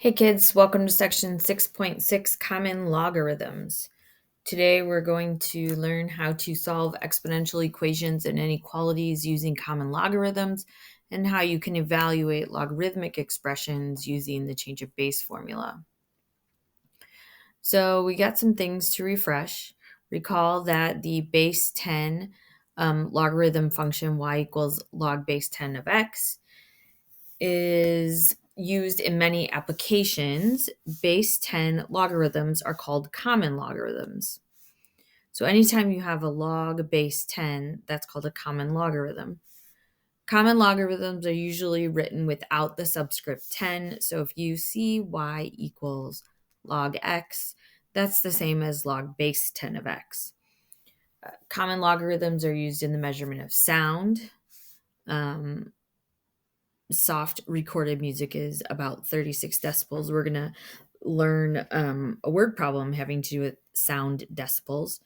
Hey kids, welcome to section 6.6 Common Logarithms. Today we're going to learn how to solve exponential equations and inequalities using common logarithms and how you can evaluate logarithmic expressions using the change of base formula. So we got some things to refresh. Recall that the base 10 logarithm function y equals log base 10 of x is used in many applications. Base 10 logarithms are called common logarithms. So anytime you have a log base 10, that's called a common logarithm. Common logarithms are usually written without the subscript 10. So if you see y equals log x, that's the same as log base 10 of x. Common logarithms are used in the measurement of sound. Soft recorded music is about 36 decibels. We're going to learn a word problem having to do with sound decibels.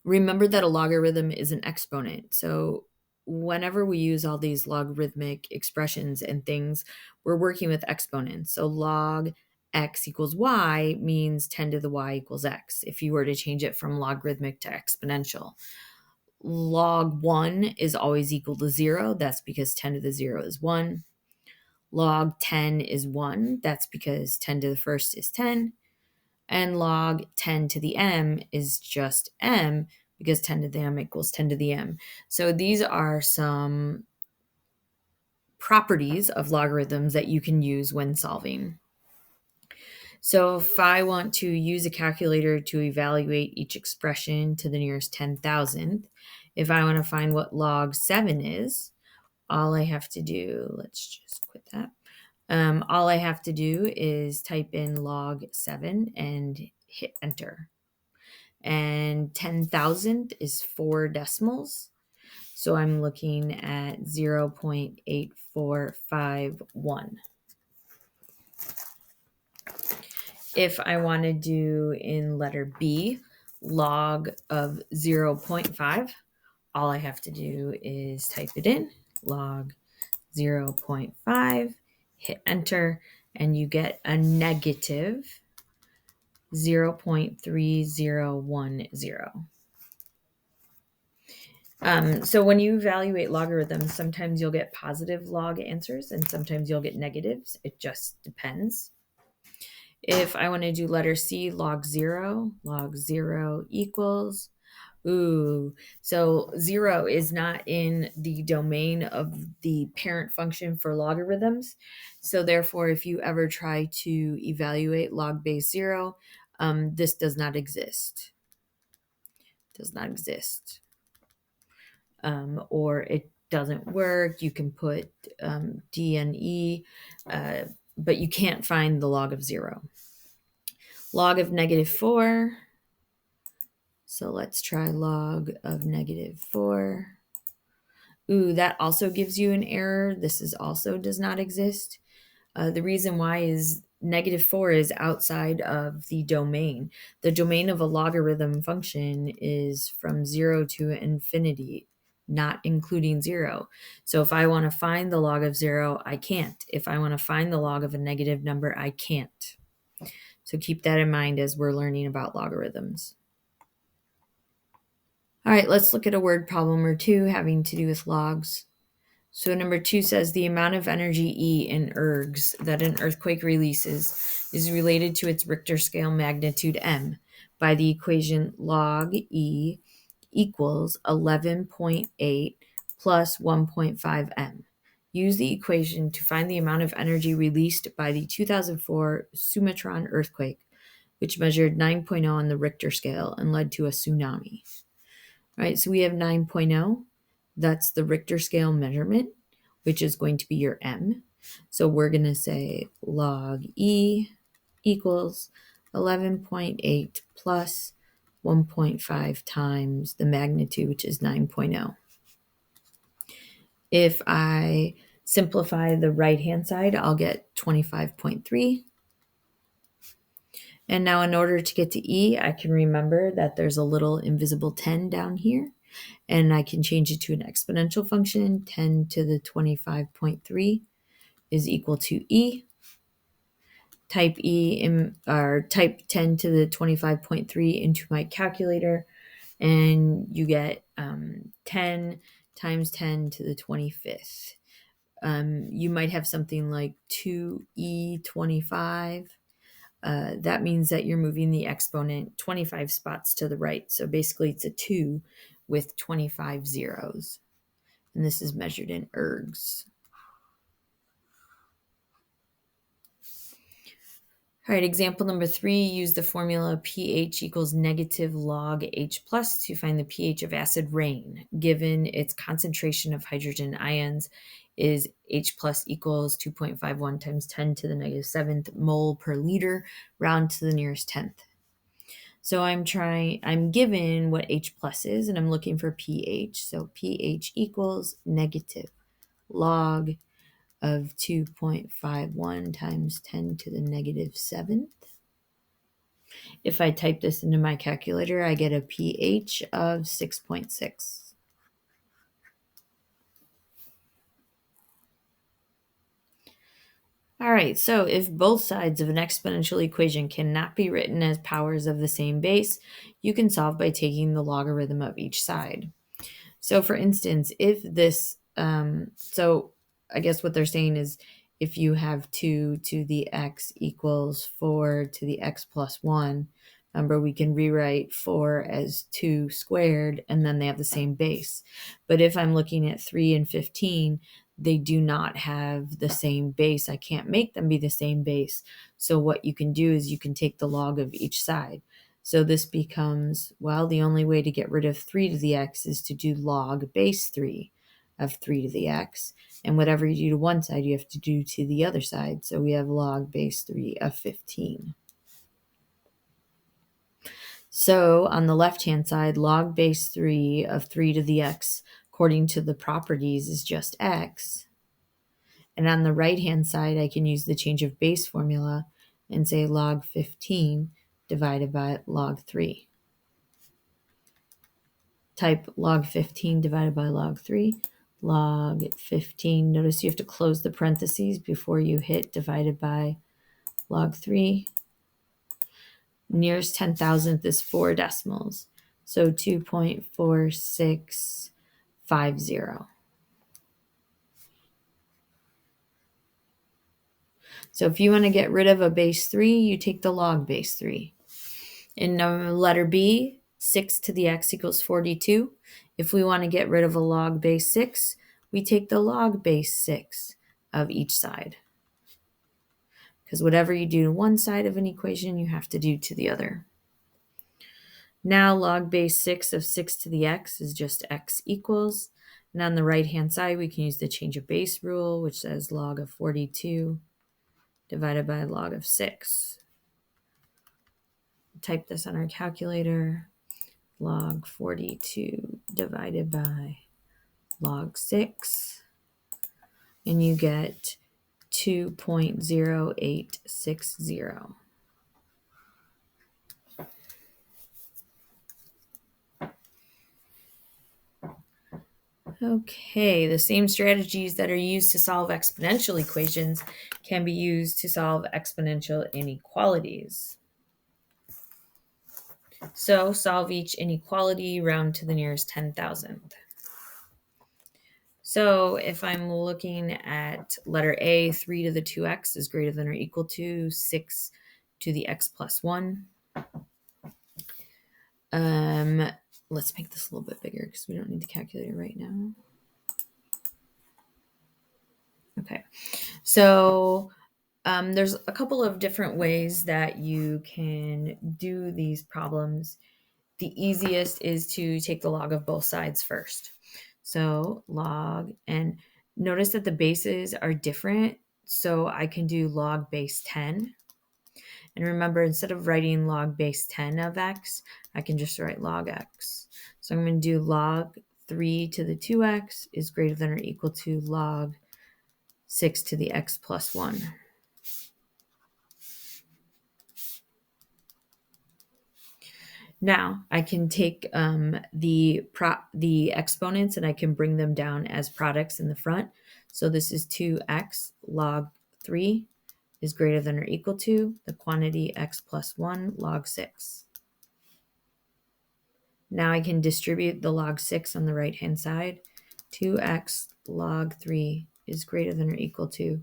Remember that a logarithm is an exponent. So whenever we use all these logarithmic expressions and things, we're working with exponents. So log x equals y means 10 to the y equals x if you were to change it from logarithmic to exponential. Log 1 is always equal to 0. That's because 10 to the 0 is 1. Log 10 is 1. That's because 10 to the first is 10. And log 10 to the m is just m because 10 to the m equals 10 to the m. So these are some properties of logarithms that you can use when solving. So if I want to use a calculator to evaluate each expression to the nearest 10,000th, if I want to find what log 7 is, all I have to do, let's just quit that. All I have to do is type in log 7 and hit enter. And 10,000 is 4 decimals. So I'm looking at 0.8451. If I want to do in letter B, log of 0.5, all I have to do is type it in, log 0.5, hit enter, and you get a negative 0.3010. So when you evaluate logarithms, sometimes you'll get positive log answers and sometimes you'll get negatives. It just depends. If I want to do letter C, log 0 equals, so 0 is not in the domain of the parent function for logarithms. So therefore, if you ever try to evaluate log base 0, this does not exist. Or it doesn't work. You can put D and E, but you can't find the log of 0. Log of -4. So let's try log of -4. That also gives you an error. This is also does not exist. The reason why is -4 is outside of the domain. The domain of a logarithm function is from 0 to infinity, not including 0. So if I want to find the log of 0, I can't. If I want to find the log of a negative number, I can't. So keep that in mind as we're learning about logarithms. All right, let's look at a word problem or two having to do with logs. So number 2 says the amount of energy E in ergs that an earthquake releases is related to its Richter scale magnitude m by the equation log E equals 11.8 plus 1.5 m. Use the equation to find the amount of energy released by the 2004 Sumatran earthquake, which measured 9.0 on the Richter scale and led to a tsunami. All right, so we have 9.0. That's the Richter scale measurement, which is going to be your m. So we're going to say log E equals 11.8 plus 1.5 times the magnitude, which is 9.0. If I simplify the right-hand side, I'll get 25.3. And now in order to get to E, I can remember that there's a little invisible 10 down here. And I can change it to an exponential function. 10 to the 25.3 is equal to E. type type 10 to the 25.3 into my calculator, and you get 10 times 10 to the 25th. You might have something like 2e25. That means that you're moving the exponent 25 spots to the right. So basically it's a 2 with 25 zeros. And this is measured in ergs. All right, example number 3, use the formula pH equals negative log H plus to find the pH of acid rain, given its concentration of hydrogen ions is H plus equals 2.51 times 10 to the negative 7th mole per liter, round to the nearest tenth. So I'm given what H plus is, and I'm looking for pH. So pH equals negative log of 2.51 times 10 to the negative 7th. If I type this into my calculator, I get a pH of 6.6. All right, so if both sides of an exponential equation cannot be written as powers of the same base, you can solve by taking the logarithm of each side. So for instance, if this, so I guess what they're saying is if you have 2 to the x equals 4 to the x plus 1, remember we can rewrite 4 as 2 squared, and then they have the same base. But if I'm looking at 3 and 15, they do not have the same base. I can't make them be the same base. So what you can do is you can take the log of each side. So this becomes, well, the only way to get rid of 3 to the x is to do log base 3 of 3 to the x. And whatever you do to one side, you have to do to the other side. So we have log base 3 of 15. So on the left-hand side, log base 3 of 3 to the x, according to the properties, is just x. And on the right-hand side, I can use the change of base formula and say log 15 divided by log 3. Type log 15 divided by log 3. Log 15, notice you have to close the parentheses before you hit divided by log 3. Nearest 10,000th is 4 decimals, so 2.4650. So if you want to get rid of a base 3, you take the log base 3. In letter B, 6 to the x equals 42. If we want to get rid of a log base 6, we take the log base 6 of each side. Because whatever you do to one side of an equation, you have to do to the other. Now log base 6 of 6 to the x is just x equals. And on the right-hand side, we can use the change of base rule, which says log of 42 divided by log of 6. Type this on our calculator. Log 42 divided by log 6. And you get 2.0860. Okay, the same strategies that are used to solve exponential equations can be used to solve exponential inequalities. So solve each inequality round to the nearest 10,000th. So if I'm looking at letter A, 3 to the 2x is greater than or equal to 6 to the x plus 1. Let's make this a little bit bigger because we don't need the calculator right now. Okay, so there's a couple of different ways that you can do these problems. The easiest is to take the log of both sides first. So log, and notice that the bases are different. So I can do log base 10. And remember, instead of writing log base 10 of x, I can just write log x. So I'm going to do log 3 to the 2x is greater than or equal to log 6 to the x plus 1. Now I can take the exponents and I can bring them down as products in the front. So this is 2x log 3 is greater than or equal to the quantity x plus 1 log 6. Now I can distribute the log 6 on the right-hand side. 2x log 3 is greater than or equal to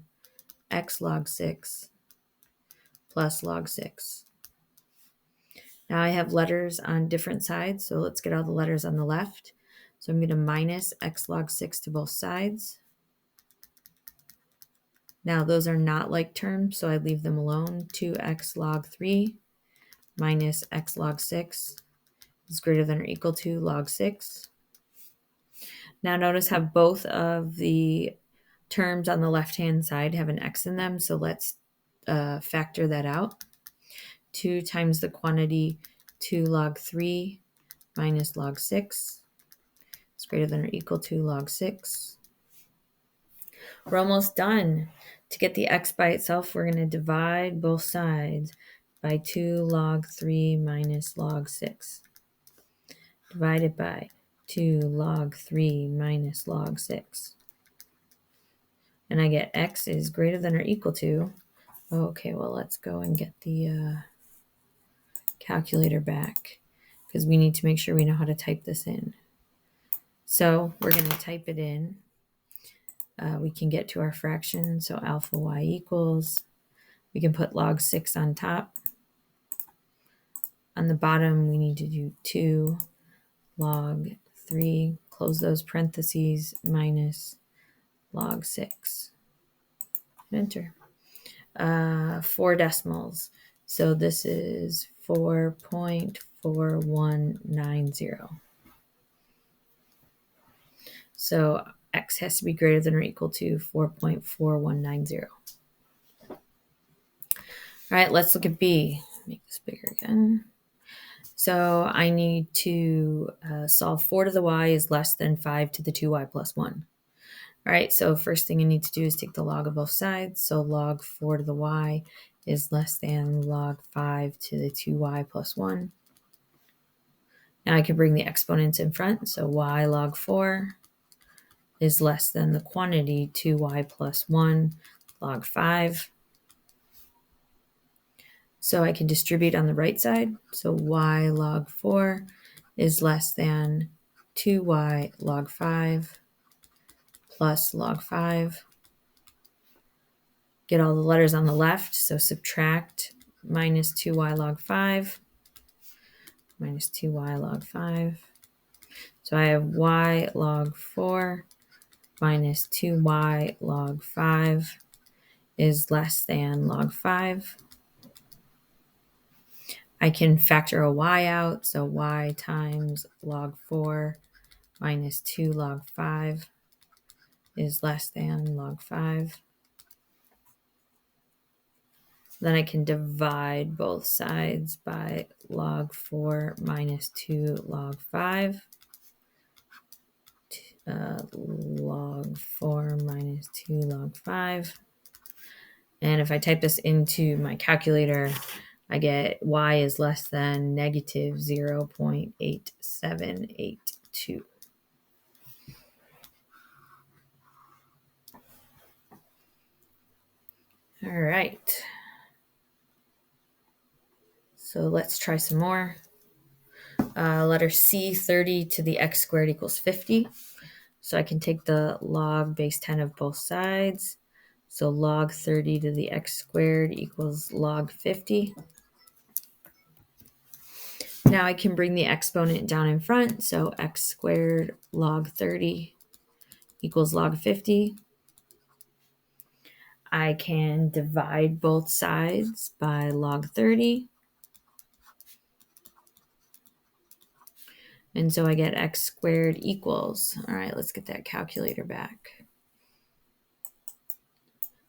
x log 6 plus log 6. Now I have letters on different sides, so let's get all the letters on the left. So I'm going to minus x log 6 to both sides. Now those are not like terms, so I leave them alone. 2x log 3 minus x log 6 is greater than or equal to log 6. Now notice how both of the terms on the left-hand side have an x in them, so let's factor that out. 2 times the quantity 2 log 3 minus log 6 is greater than or equal to log 6. We're almost done. To get the x by itself, we're going to divide both sides by 2 log 3 minus log 6. Divided by 2 log 3 minus log 6. And I get x is greater than or equal to, okay, well, let's go and get the calculator back because we need to make sure we know how to type this in. So we're going to type it in. We can get to our fraction. So alpha y equals, we can put log 6 on top. On the bottom, we need to do 2 log 3, close those parentheses, minus log 6. Enter. 4 decimals. So this is 4.4190. So x has to be greater than or equal to 4.4190. All right, let's look at B. Make this bigger again. So I need to solve 4 to the y is less than 5 to the 2y plus 1. All right, so first thing I need to do is take the log of both sides. So log 4 to the y is less than log 5 to the 2y plus 1. Now I can bring the exponents in front. So y log 4 is less than the quantity 2y plus 1 log 5. So I can distribute on the right side. So y log 4 is less than 2y log 5 plus log 5. Get all the letters on the left. So subtract minus 2y log 5 minus 2y log 5. So I have y log 4 minus 2y log 5 is less than log 5. I can factor a y out. So y times log 4 minus 2 log 5 is less than log 5. Then I can divide both sides by log 4 minus 2 log 5. Log 4 minus 2 log 5. And if I type this into my calculator, I get y is less than negative 0.8782. All right. So let's try some more. Letter C, 30 to the x squared equals 50. So I can take the log base 10 of both sides. So log 30 to the x squared equals log 50. Now I can bring the exponent down in front. So x squared log 30 equals log 50. I can divide both sides by log 30. And so I get x squared equals, all right, let's get that calculator back.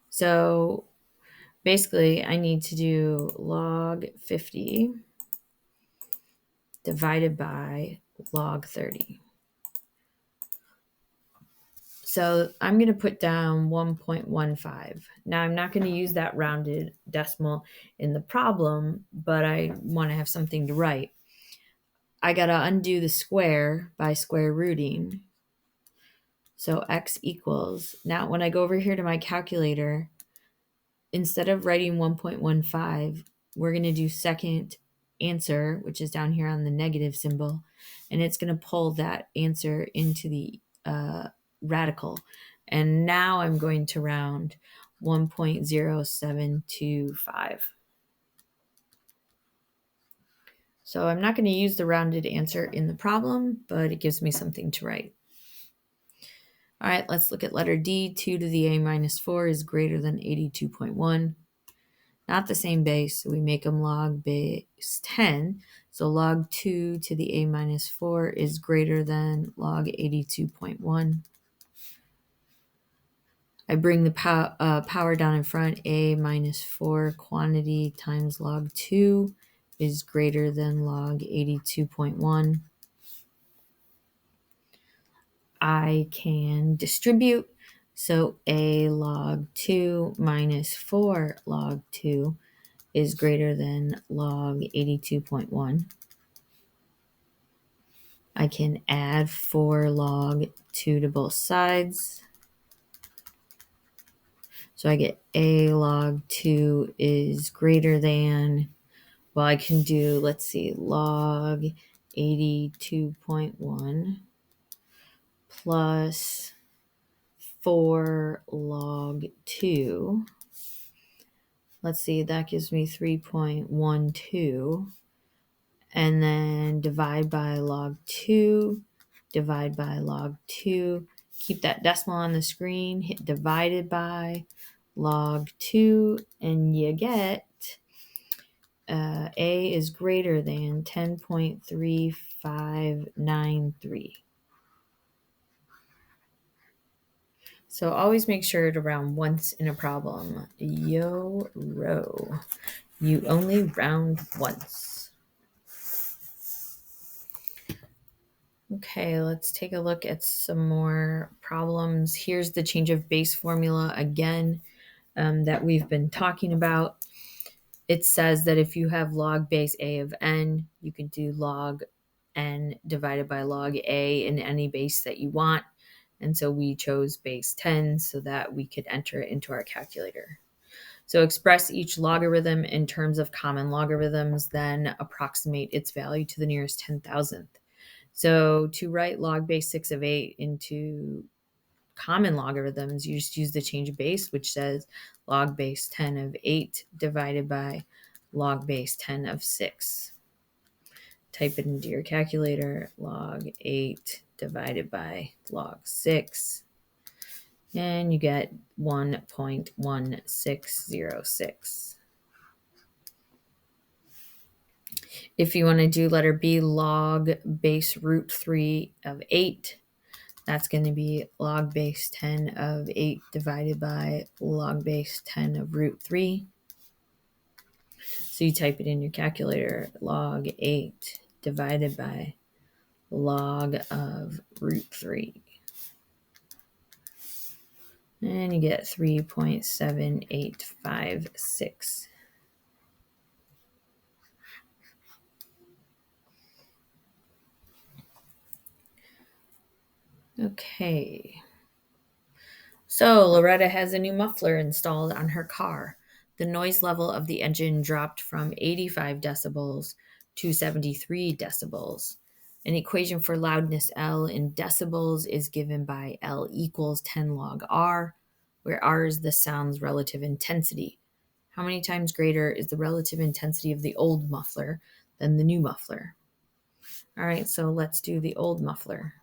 So basically I need to do log 50 divided by log 30. So I'm going to put down 1.15. Now I'm not going to use that rounded decimal in the problem, but I want to have something to write. I got to undo the square by square rooting. So x equals, now when I go over here to my calculator, instead of writing 1.15, we're going to do second answer, which is down here on the negative symbol, and it's going to pull that answer into the radical. And now I'm going to round 1.0725. So I'm not going to use the rounded answer in the problem, but it gives me something to write. All right, let's look at letter D. 2 to the a minus 4 is greater than 82.1. Not the same base, so we make them log base 10. So log 2 to the a minus 4 is greater than log 82.1. I bring the power down in front. A minus 4 quantity times log 2 is greater than log 82.1. I can distribute. So a log 2 minus 4 log 2 is greater than log 82.1. I can add 4 log 2 to both sides. So I get a log 2 is greater than, well, I can do, let's see, log 82.1 plus 4 log 2. Let's see, that gives me 3.12. And then divide by log 2, divide by log 2. Keep that decimal on the screen, hit divided by log 2, and you get A is greater than 10.3593. So always make sure to round once in a problem. Yo-ro. You only round once. Okay, let's take a look at some more problems. Here's the change of base formula again that we've been talking about. It says that if you have log base a of n, you can do log n divided by log a in any base that you want. And so we chose base 10 so that we could enter it into our calculator. So express each logarithm in terms of common logarithms, then approximate its value to the nearest 10,000th. So to write log base 6 of 8 into common logarithms, you just use the change of base, which says log base 10 of 8 divided by log base 10 of 6. Type it into your calculator, log 8 divided by log 6, and you get 1.1606. If you want to do letter B, log base root 3 of 8, that's going to be log base 10 of 8 divided by log base 10 of root 3. So you type it in your calculator, log 8 divided by log of root 3. And you get 3.7856. Okay. So Loretta has a new muffler installed on her car. The noise level of the engine dropped from 85 decibels to 73 decibels. An equation for loudness L in decibels is given by L equals 10 log R, where R is the sound's relative intensity. How many times greater is the relative intensity of the old muffler than the new muffler? All right, so let's do the old muffler.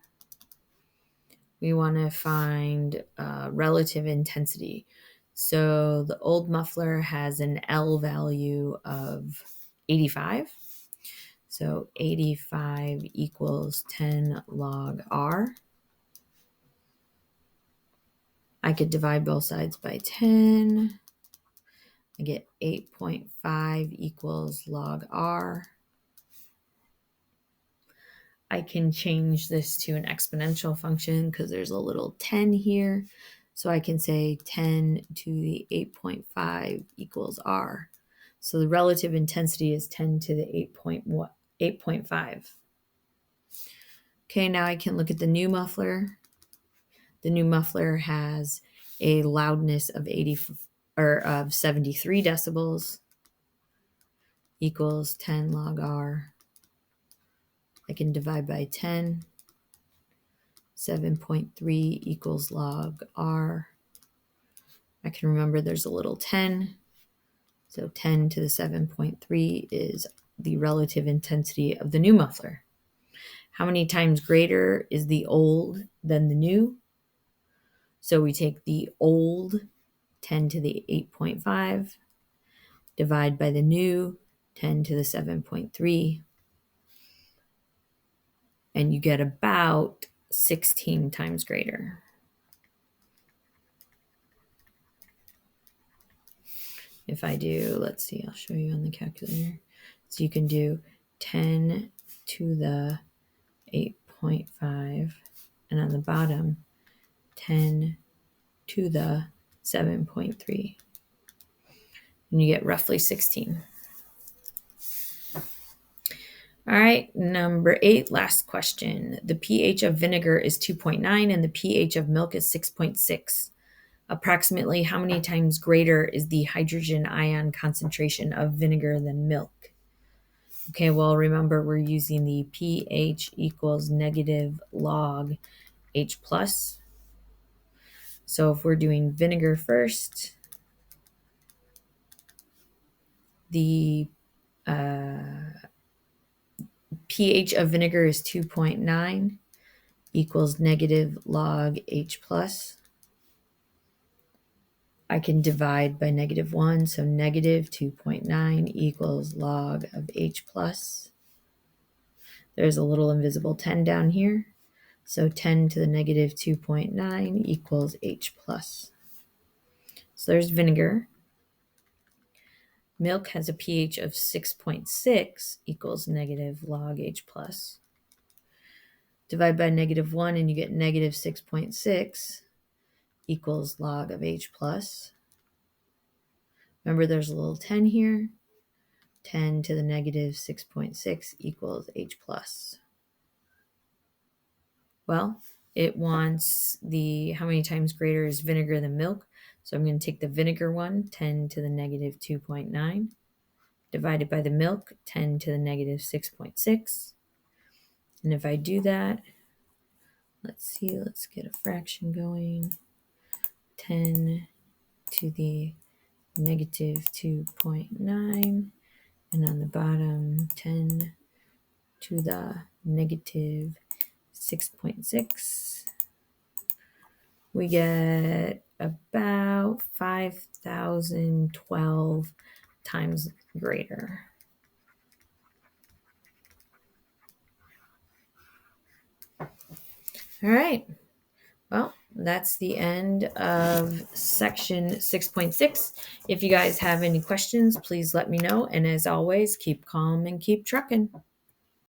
We want to find relative intensity. So the old muffler has an L value of 85. So 85 equals 10 log R. I could divide both sides by 10. I get 8.5 equals log R. I can change this to an exponential function because there's a little 10 here. So I can say 10 to the 8.5 equals R. So the relative intensity is 10 to the 8.5. Okay, now I can look at the new muffler. The new muffler has a loudness of or of 73 decibels equals 10 log R. I can divide by 10. 7.3 equals log R. I can remember there's a little 10. So 10 to the 7.3 is the relative intensity of the new muffler. How many times greater is the old than the new? So we take the old 10 to the 8.5, divide by the new 10 to the 7.3, and you get about 16 times greater. If I do, let's see, I'll show you on the calculator. So you can do 10 to the 8.5, and on the bottom, 10 to the 7.3. And you get roughly 16. All right, number 8, last question. The pH of vinegar is 2.9 and the pH of milk is 6.6. Approximately how many times greater is the hydrogen ion concentration of vinegar than milk? Okay, well, remember we're using the pH equals negative log H plus. So if we're doing vinegar first, the pH of vinegar is 2.9 equals negative log H plus. I can divide by -1, so negative 2.9 equals log of H plus. There's a little invisible 10 down here, so 10 to the negative 2.9 equals H plus. So there's vinegar. Milk has a pH of 6.6 equals negative log H plus. Divide by -1 and you get negative 6.6 equals log of H plus. Remember there's a little 10 here. 10 to the negative 6.6 equals H plus. Well, it wants the how many times greater is vinegar than milk. So I'm going to take the vinegar one, 10 to the negative 2.9, divided by the milk, 10 to the negative 6.6. And if I do that, let's see, let's get a fraction going. 10 to the negative 2.9, and on the bottom, 10 to the negative 6.6. We get about 5,012 times greater. All right. Well, that's the end of section 6.6. If you guys have any questions, please let me know. And as always, keep calm and keep trucking.